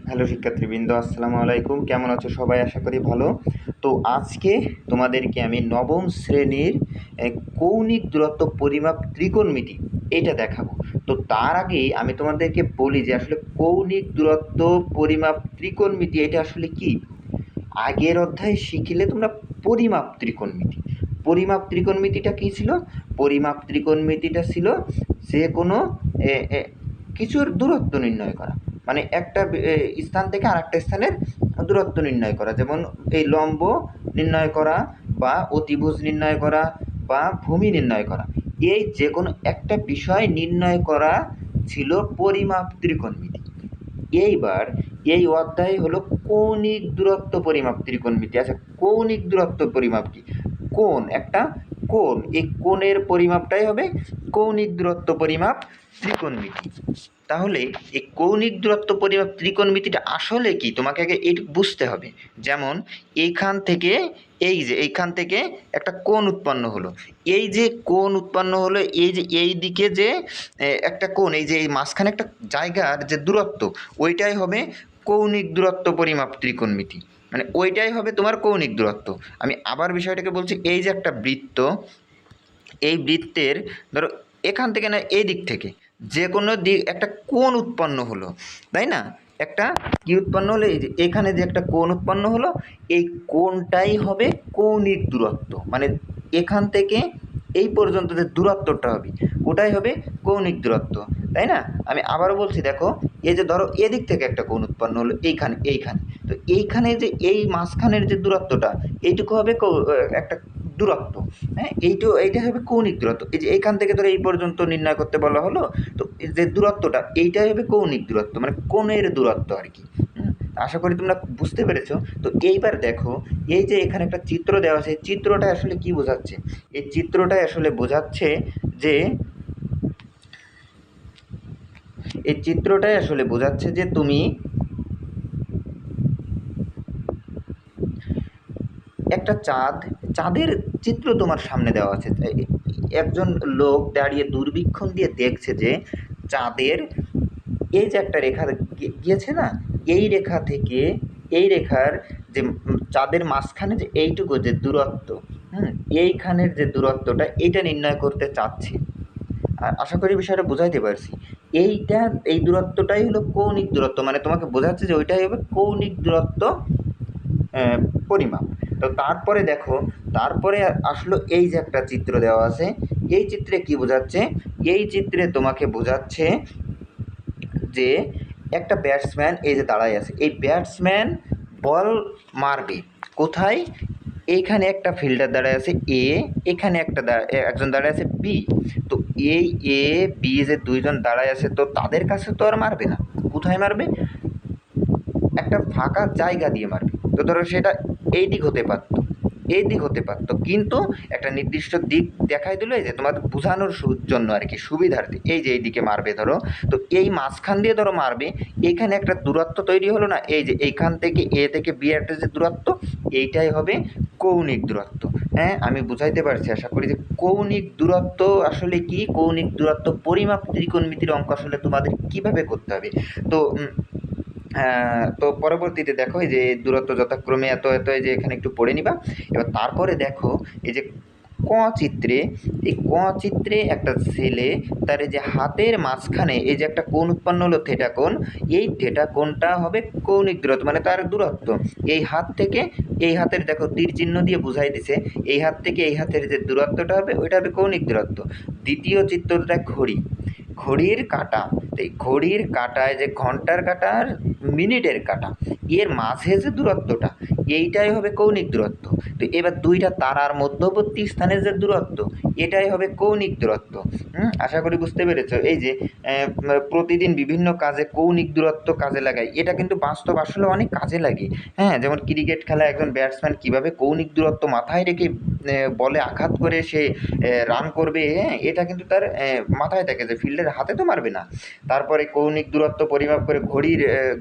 Hello শিক্ষার্থীবৃন্দ, আসসালামু আলাইকুম। কেমন আছো সবাই? আশা করি ভালো। তো আজকে তোমাদেরকে আমি নবম শ্রেণীর কৌণিক দূরত্ব পরিমাপ ত্রিকোণমিতি এটা দেখাবো। তো তার আগে আমি তোমাদেরকে বলি যে আসলে কৌণিক দূরত্ব পরিমাপ ত্রিকোণমিতি এটা আসলে কি। আগের অধ্যায়ে শিখিলে তোমরা পরিমাপ ত্রিকোণমিতি। পরিমাপ ত্রিকোণমিতিটা কী ছিল? পরিমাপ ত্রিকোণমিতিটা ছিল যে কোনো কিছুর দূরত্ব নির্ণয় করা, মানে একটা স্থান থেকে আরেকটা স্থানের দূরত্ব নির্ণয় করা, যেমন এই লম্ব নির্ণয় করা বা অতিভুজ নির্ণয় করা বা ভূমি নির্ণয় করা, এই যে কোনো একটা বিষয় নির্ণয় করা ছিল পরিমাপ ত্রিকোণমিতি। এইবার এই অধ্যায় হলো কৌণিক দূরত্ব পরিমাপ ত্রিকোণমিতি। আচ্ছা, কৌণিক দূরত্ব পরিমাপ কি? কোণ, একটা কোণ, এই কোণের পরিমাপটাই হবে কৌণিক দূরত্ব পরিমাপ ত্রিকোণমিতি। তাহলে এই কৌণিক দূরত্ব পরিমাপ ত্রিকোণমিতিটা আসলে কি তোমাকে আগে এইটুকু বুঝতে হবে। যেমন এইখান থেকে এইখান থেকে একটা কোণ উৎপন্ন হলো, এই যে কোণ উৎপন্ন হলো, এই যে এই দিকে যে একটা কোণ, এই যে এই মাঝখানে একটা জায়গার যে দূরত্ব, ওইটাই হবে কৌণিক দূরত্ব পরিমাপ ত্রিকোণমিতি, মানে ওইটাই হবে তোমার কৌণিক দূরত্ব। আমি আবার বিষয়টাকে বলছি, এই যে একটা বৃত্ত, এই বৃত্তের ধরো এখান থেকে না এই দিক থেকে যে কোনো দিক একটা কোণ উৎপন্ন হলো, তাই না? একটা কি উৎপন্ন হলো? এই যে এখানে যে একটা কোণ উৎপন্ন হলো, এই কোণটাই হবে কৌণিক দূরত্ব, মানে এখান থেকে এই পর্যন্ত যে দূরত্বটা হবে ওটাই হবে কৌণিক দূরত্ব, তাই না? আমি আবারও বলছি, দেখো এই যে ধরো এদিক থেকে একটা কোণ উৎপন্ন হলো এইখানে, তো এইখানে যে এই মাঝখানের যে দূরত্বটা এইটুকু হবে একটা দূরত্ব। হ্যাঁ, এইটা হবে কৌণিক দূরত্ব। এই যে এইখান থেকে ধরো এই পর্যন্ত নির্ণয় করতে বলা হলো, তো এই যে দূরত্বটা এইটাই হবে কৌণিক দূরত্ব, মানে কোণের দূরত্ব আর কি। আশা করি তোমরা বুঝতে পেরেছো। তো এইবার দেখো, এই যে এখানে একটা চিত্র দেওয়া আছে, চিত্রটা আসলে কি বোঝাচ্ছে? এই চিত্রটাই আসলে বোঝাচ্ছে যে তুমি একটা চাঁদের চিত্র তোমার সামনে দেওয়া আছে। একজন লোক দাঁড়িয়ে দূরবীক্ষণ দিয়ে দেখছে যে চাঁদের এই যে একটা রেখা গিয়েছে না, এই রেখা থেকে এই রেখার যে চাঁদের মাঝখানে যে এইটুকু যে দূরত্ব, এইখানের যে দূরত্বটা এটা নির্ণয় করতে চাচ্ছি। আর আশা করি বিষয়টা বুঝাইতে পারছি। এই দূরত্বটাই হলো কৌণিক দূরত্ব, মানে তোমাকে বোঝাচ্ছে যে ওইটাই হবে কৌণিক দূরত্ব পরিমাপ। তো তারপরে দেখো, তারপরে আসলো এই যে একটা চিত্র দেওয়া আছে, এই চিত্রে কি বোঝাচ্ছে? এই চিত্রে তোমাকে বোঝাচ্ছে যে একটা ব্যাটসম্যান এই যে দাঁড়ায় আছে, এই ব্যাটসম্যান বল মারবে কোথায়? এইখানে একটা ফিল্ডার দাঁড়ায় আছে এ, এখানে একজন দাঁড়ায় আছে বি। তো এই এ বি যে দুইজন দাঁড়ায় আছে, তো তাদের কাছে তো আর মারবে না, কোথায় মারবে? একটা ফাঁকা জায়গা দিয়ে মারবে। তো ধরো সেটা এই দিক হতে পারতো, এই দিক হতে পারতো, কিন্তু একটা নির্দিষ্ট দিক দেখাই দিল, এই যে তোমাদের বোঝানোর জন্য আর কি, সুবিধার্থে, এই যে এই দিকে মারবে ধরো, তো এই মাঝখান দিয়ে ধরো মারবে, এইখানে একটা দূরত্ব তৈরি হলো না, এই যে এইখান থেকে এ থেকে বি একটা যে দূরত্ব, এইটাই হবে কৌণিক দূরত্ব। হ্যাঁ, আমি বুঝাইতে পারছি আশা করি যে কৌণিক দূরত্ব আসলে কি, কৌণিক দূরত্ব পরিমাপ ত্রিকোণমিতির অঙ্ক আসলে তোমাদের কিভাবে করতে হবে। তো তো পরবর্তীতে দেখো, এই যে দূরত্ব যথাক্রমে এত এত, এই যে এখানে একটু পড়ে নিবা। এবার তারপরে দেখো এই যে ক চিত্রে, এই ক চিত্রে একটা ছেলে তার এই যে হাতের মাঝখানে এই যে একটা কোণ উৎপন্ন হলো থিটা কোণ, এই থিটা কোণটা হবে কৌণিক দূরত্ব, মানে তার দূরত্ব। এই হাত থেকে এই হাতের দেখো তীর চিহ্ন দিয়ে বুঝাই দিছে, এই হাত থেকে এই হাতের যে দূরত্বটা হবে ওইটা হবে কৌণিক দূরত্ব। দ্বিতীয় চিত্রটা ঘড়ির কাঁটা, এই ঘড়ির কাঁটায় যে ঘন্টার কাঁটা আর মিনিটের কাঁটা, এর মাঝে যে দূরত্বটা এইটাই হবে কৌণিক দূরত্ব। তো এবার দুইটা তারার মধ্যবর্তী স্থানের যে দূরত্ব এটাই হবে কৌণিক দূরত্ব। আশা করি বুঝতে পেরেছো। এই যে প্রতিদিন বিভিন্ন কাজে কৌণিক দূরত্ব কাজে লাগাই, এটা কিন্তু বাস্তব আসলে অনেক কাজে লাগে। হ্যাঁ, যেমন ক্রিকেট খেলায় একজন ব্যাটসম্যান কীভাবে কৌণিক দূরত্ব মাথায় রেখে বলে আঘাত করে সে রান করবে, হ্যাঁ, এটা কিন্তু তার মাথায় থাকে যে ফিল্ডের হাতে তো মারবে না। তারপরে কৌণিক দূরত্ব পরিমাপ করে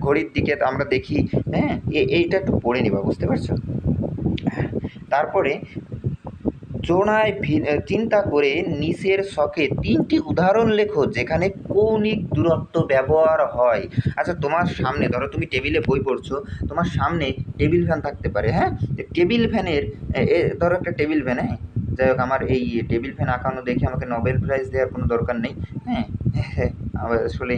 ঘড়ির দিকে আমরা দেখি। হ্যাঁ, এইটা একটু পড়ে নিবা, বুঝতে পারছো? তারপরে চিন্তা করে নিচের ছকে 3টি উদাহরণ লেখো যেখানে কৌণিক দূরত্ব ব্যবহার হয়। আচ্ছা, তোমার সামনে ধরো তুমি টেবিলে বই পড়ছো, তোমার সামনে টেবিল ফ্যান থাকতে পারে, হ্যাঁ? টেবিল ফ্যানের ধরো একটা টেবিল ফ্যান, হ্যাঁ? যাই হোক, আমার এই টেবিল ফ্যান আঁকানো দেখে আমাকে নোবেল প্রাইজ দেওয়ার কোনো দরকার নেই, হ্যাঁ? আসলে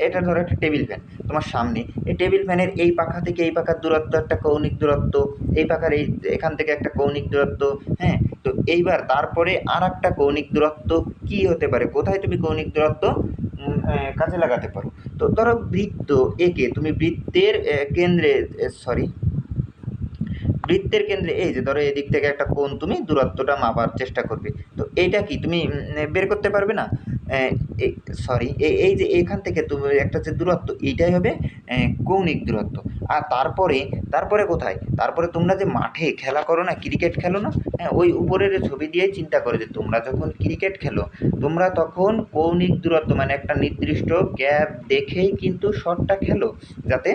এটা ধরো একটা টেবিল ফ্যান তোমার সামনে। এই টেবিল ফ্যানের এই পাখা থেকে এই পাখার দূরত্ব একটা কৌণিক দূরত্ব, এই পাখার এখান থেকে একটা কৌণিক দূরত্ব, হ্যাঁ? তো এইবার তারপরে আর একটা কৌণিক দূরত্ব কি হতে পারে, কোথায় তুমি কৌণিক দূরত্ব কাজে লাগাতে পারো? তো ধরো বৃত্ত এঁকে তুমি বৃত্তের কেন্দ্রে, সরি, বৃত্তের কেন্দ্রে এই যে ধরো এদিক থেকে একটা কোণ তুমি দূরত্বটা মাপার চেষ্টা করবে, তো এইটা কি তুমি বের করতে পারবে না? সরি, এই যে এখান থেকে তুমি একটা যে দূরত্ব, এইটাই হবে কৌণিক দূরত্ব। আর তারপরে কোথায়, তারপরে তোমরা যে মাঠে খেলা করো না, ক্রিকেট খেলো না, হ্যাঁ, ওই উপরের ছবি দিয়ে চিন্তা করে যে তোমরা যখন ক্রিকেট খেলো, তোমরা তখন কৌণিক দূরত্ব মানে একটা নির্দিষ্ট গ্যাপ দেখেই কিন্তু শটটা খেলো, যাতে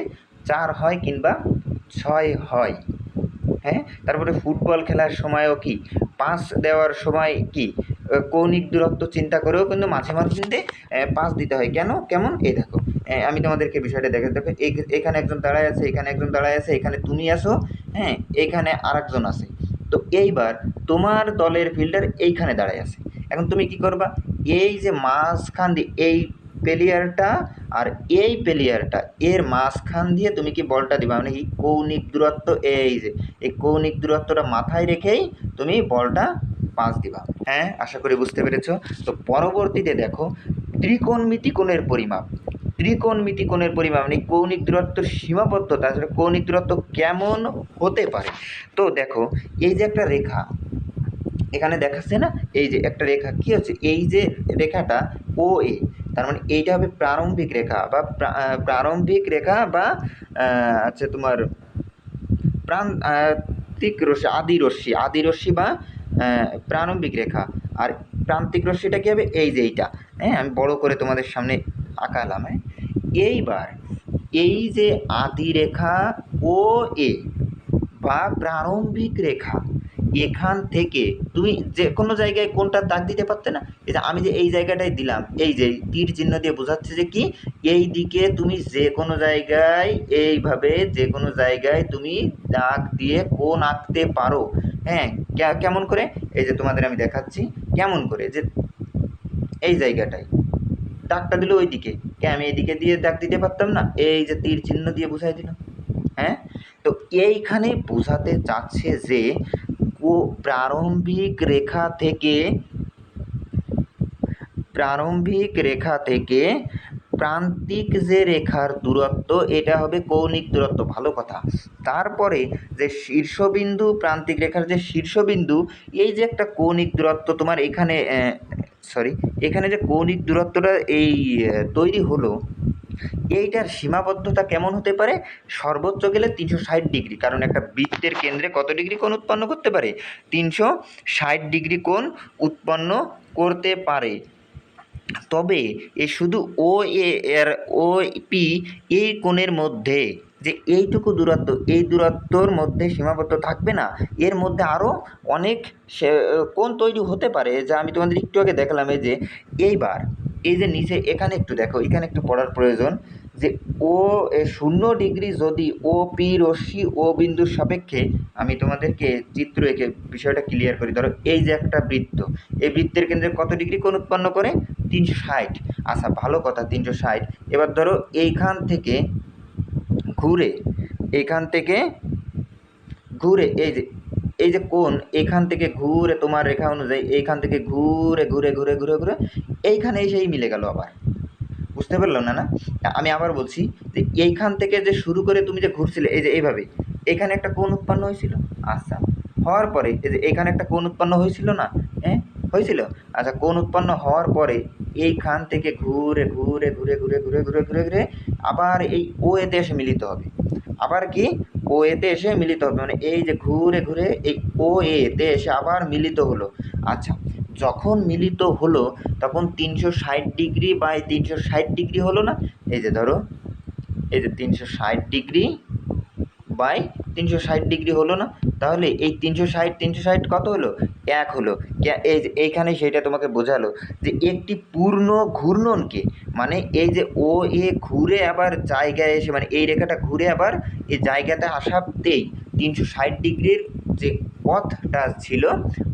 4 হয় কিংবা 6 হয়, হ্যাঁ? তারপরে ফুটবল খেলার সময়ও কি পাস দেওয়ার সময় কি কৌণিক দূরত্ব চিন্তা করেও কিন্তু মাঝে কিন্তু পাস দিতে হয়। কেমন? এই দেখো, আমি তোমাদেরকে বিষয়টা দেখো, এখানে একজন দাঁড়ায় আছে, এখানে একজন দাঁড়ায় আছে, এখানে তুমি আসো, হ্যাঁ, এখানে আরেকজন আছে। তো এইবার তোমার দলের ফিল্ডার এইখানে দাঁড়ায় আছে। এখন তুমি কি করবা? এই যে মাঝখান দিয়ে এই প্লেয়ারটা আর এই প্লেয়ারটা এর মাঝখান দিয়ে তুমি কি বলটা দিবা, মানে কি কৌণিক দূরত্ব, এই যে এই কৌণিক দূরত্বটা মাথায় রেখেই তুমি বলটা পাস দিবা। হ্যাঁ, আশা করি বুঝতে পেরেছো। তো পরবর্তীতে দেখো ত্রিকোণমিতি কোণের পরিমাপ। ত্রিকোণমিতি কোণের পরিমাপ মানে কৌণিক দূরত্বের সীমাবদ্ধতা, আসলে কৌণিক দূরত্ব কেমন হতে পারে। তো দেখো এই যে একটা রেখা এখানে দেখাচ্ছে না, এই যে একটা রেখা কি হচ্ছে, এই যে রেখাটা ও এ, তার মানে এইটা হবে প্রারম্ভিক রেখা বা প্রারম্ভিক রেখা বা আচ্ছা তোমার প্রান্তিক রশ্মি, আদি রশ্মি বা প্রারম্ভিক রেখা। আর প্রান্তিক রশ্মিটা কী হবে, এই যে এইটা, হ্যাঁ, আমি বড় করে তোমাদের সামনে আঁকালাম, হ্যাঁ। এইবার এই যে আদি রেখা ও এ বা প্রারম্ভিক রেখা, এখান থেকে তুমি যে কোনো জায়গায় কোনটা দাগ দিতে পারতে না? এই যে আমি যে এই জায়গাটায় দিলাম, এই যে তীর চিহ্ন দিয়ে বোঝাচ্ছে যে কি এই দিকে তুমি যে কোনো জায়গায় এইভাবে যে কোনো জায়গায় তুমি দাগ দিয়ে কোণ আঁকতে পারো, হ্যাঁ। কেমন করে? এই যে তোমাদের আমি দেখাচ্ছি কেমন করে, যে এই জায়গাটায় দাগটা দিল ওই দিকে, আমি এইদিকে দিয়ে দাগ দিতে পারতাম না? এই যে তীর চিহ্ন দিয়ে বুঝাই দিলাম, হ্যাঁ। তো এইখানে বোঝাতে চাচ্ছে যে প্রারম্ভিক রেখা থেকে প্রান্তিক যে রেখার দূরত্ব, এটা হবে কৌণিক দূরত্ব, ভালো কথা। তারপরে যে শীর্ষবিন্দু, প্রান্তিক রেখার যে শীর্ষবিন্দু, এই যে একটা কৌণিক দূরত্ব তোমার এখানে এখানে যে কৌণিক দূরত্বটা এই তৈরি হলো, এইটার সীমাবদ্ধতা কেমন হতে পারে? সর্বোচ্চ গেলে 360 ডিগ্রি, কারণ একটা বৃত্তের কেন্দ্রে কত ডিগ্রি কোণ উৎপন্ন করতে পারে? 360 ডিগ্রি কোণ উৎপন্ন করতে পারে। তবে এ শুধু ও এ আর ও পি এই কোণের মধ্যে যে এইটুকু দূরত্ব, এই দূরত্বর মধ্যে সীমাবদ্ধ থাকবে না, এর মধ্যে আরও অনেক কোণ তৈরি হতে পারে, যা আমি তোমাদের একটু আগে দেখালাম। এই যে এইবার এই যে নিচে এখানে একটু দেখো, এখানে একটু পড়ার প্রয়োজন, যে ও 0 ডিগ্রি যদি ও পি রশ্মি ও বিন্দুর সাপেক্ষে, আমি তোমাদেরকে চিত্র এঁকে বিষয়টা ক্লিয়ার করি। ধরো এই যে একটা বৃত্ত, এই বৃত্তের কেন্দ্রে কত ডিগ্রি কোণ উৎপন্ন করে? 360। আচ্ছা, ভালো কথা, 360। এবার ধরো এইখান থেকে ঘুরে এই যে কোণ এখান থেকে ঘুরে তোমার রেখা অনুযায়ী এইখান থেকে ঘুরে ঘুরে ঘুরে ঘুরে ঘুরে এইখানে এসেই মিলে গেল আবার। বুঝতে পারলাম না? আমি আবার বলছি যে এইখান থেকে যে শুরু করে তুমি যে ঘুরছিলে, এই যে এইভাবে এখানে একটা কোণ উৎপন্ন হয়েছিল। আচ্ছা, হওয়ার পরে এই যে এখানে একটা কোণ উৎপন্ন হয়েছিল না? হ্যাঁ, হয়েছিল। আচ্ছা, কোণ উৎপন্ন হওয়ার পরে এইখান থেকে ঘুরে ঘুরে ঘুরে ঘুরে ঘুরে ঘুরে ঘুরে ঘুরে আবার এই ও এতে এসে মিলিত হবে। আবার কি ও এতে এসে মিলিত হবে, মানে এই যে ঘুরে ঘুরে এই ও এতে এসে আবার মিলিত হলো। আচ্ছা, যখন মিলিত হলো তখন 360 ডিগ্রি বাই 360 ডিগ্রি হলো না? এই যে ধরো এই যে 360 ডিগ্রি বাই 360 ডিগ্রি হলো না? তাহলে এই 360 কত হলো? 1 হলো। এইখানে সেটা তোমাকে বোঝালো যে একটি পূর্ণ ঘূর্ণনকে, মানে এই যে ও এ ঘুরে আবার জায়গায় এসে, মানে এই রেখাটা ঘুরে আবার এই জায়গাতে আসাতেই 360 ডিগ্রির যে পথটা ছিল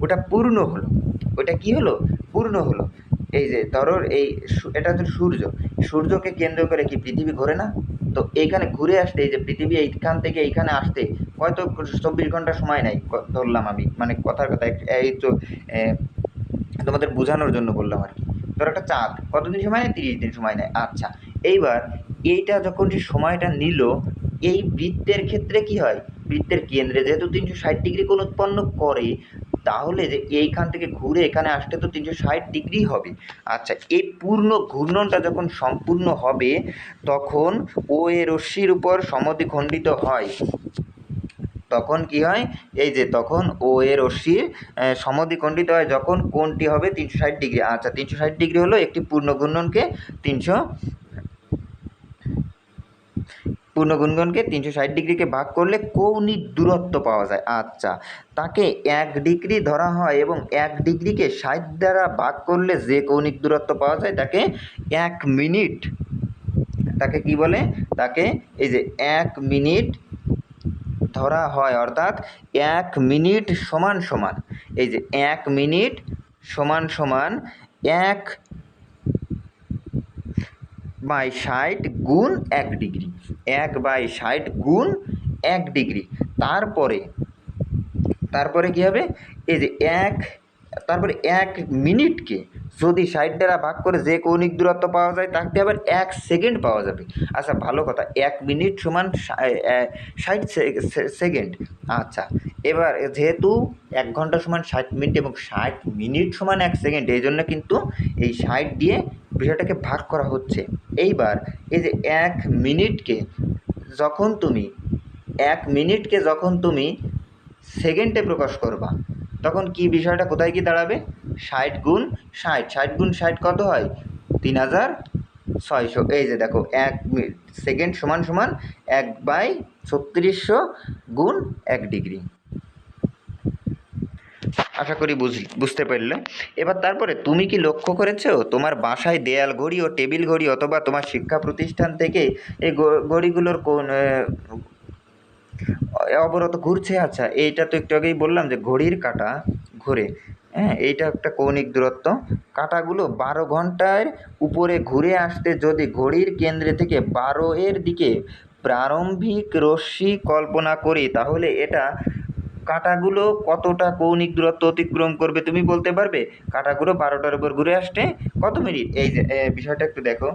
ওটা পূর্ণ হলো। ওটা কি হলো? পূর্ণ হলো। এই যে ধরো এটা হচ্ছে সূর্যকে কেন্দ্র করে কি পৃথিবী ঘোরে না? তো এইখানে ঘুরে আসতে, এই যে পৃথিবী এইখান থেকে এইখানে আসতে হয়তো 24 ঘন্টা সময় নেয়, ধরলাম আমি, মানে কথার কথা এই তো তোমাদের বোঝানোর জন্য বললাম আর কি। ধরো একটা চাঁদ কতদিন সময় নেয়? 30 দিন সময় নেয়। আচ্ছা, এইবার এইটা যখন যে সময়টা নিল, এই বৃত্তের ক্ষেত্রে কি হয়? বৃত্তের কেন্দ্রে যেহেতু 360 ডিগ্রি কোণ উৎপন্ন করে, তাহলে যে এইখান থেকে ঘুরে এখানে আসতে তো 360 ডিগ্রি হবে। আচ্ছা, এই পূর্ণ ঘূর্ণনটা যখন সম্পূর্ণ হবে, তখন ও এ রশ্মির উপর সমদ্বিখণ্ডিত হয়। তখন কি হয়? এই যে তখন ও এ রশ্মির সমদ্বিখণ্ডিত হয় যখন কোণটি হবে 360 ডিগ্রি। আচ্ছা, 360 ডিগ্রি হলো একটি পূর্ণ ঘূর্ণনকে 360 ডিগ্রিকে ভাগ করলে কৌণিক দূরত্ব পাওয়া যায়। আচ্ছা, তাকে 1 ডিগ্রি ধরা হয় এবং 1 ডিগ্রিকে 60 দ্বারা ভাগ করলে যে কৌণিক দূরত্ব পাওয়া যায় তাকে 1 মিনিট, তাকে কি বলে? তাকে এই যে 1 মিনিট ধরা হয়। অর্থাৎ 1 মিনিট সমান সমান, এই যে 1 মিনিট সমান সমান 1/60 গুণ 1 ডিগ্রি, 1/60 গুণ 1 ডিগ্রি। তারপরে কি হবে? এই যে তারপরে 1 মিনিটকে যদি 60 দ্বারা ভাগ করে যে কৌণিক দূরত্ব পাওয়া যায় তাকে আবার 1 সেকেন্ড পাওয়া যাবে। আচ্ছা, ভালো কথা, 1 মিনিট সমান 60 সেকেন্ড। আচ্ছা, এবার যেহেতু 1 ঘন্টা সমান 60 মিনিট এবং 60 মিনিট সমান 1 সেকেন্ড, এই জন্য কিন্তু এই 60 দিয়ে বিষয়টাকে ভাগ করা হচ্ছে। এইবার এই যে 1 মিনিটকে যখন তুমি 1 মিনিটকে সেকেন্ডে প্রকাশ করবা, তখন কি বিষয়টা কোথায় কি দাঁড়াবে? 60 গুণ 60, 60 গুণ 60 কত হয়? 3600। এই যে দেখো, 1 সেকেন্ড সমান সমান 1/3600 গুণ 1 ডিগ্রি। আশা করি বুঝতে পারলে। এবার তারপরে তুমি কি লক্ষ্য করেছো তোমার বাসায় দেয়াল ঘড়ি ও টেবিল ঘড়ি অথবা তোমার শিক্ষা প্রতিষ্ঠান থেকে এই ঘড়িগুলোর কোন অবরত ঘুরছে? আচ্ছা, এইটা তো একটু আগেই বললাম যে ঘড়ির কাঁটা ঘোরে, হ্যাঁ, এইটা একটা কৌণিক দূরত্ব। কাঁটাগুলো 12 ঘন্টার উপরে ঘুরে আসতে যদি ঘড়ির কেন্দ্রে থেকে 12 এর দিকে প্রারম্ভিক রশ্মি কল্পনা করি, তাহলে এটা কাঁটাগুলো কতটা কৌণিক দূরত্ব অতিক্রম করবে তুমি বলতে পারবে? কাঁটাগুলো 12টার উপর ঘুরে আসতে কত মিনিট? এই যে বিষয়টা একটু দেখো,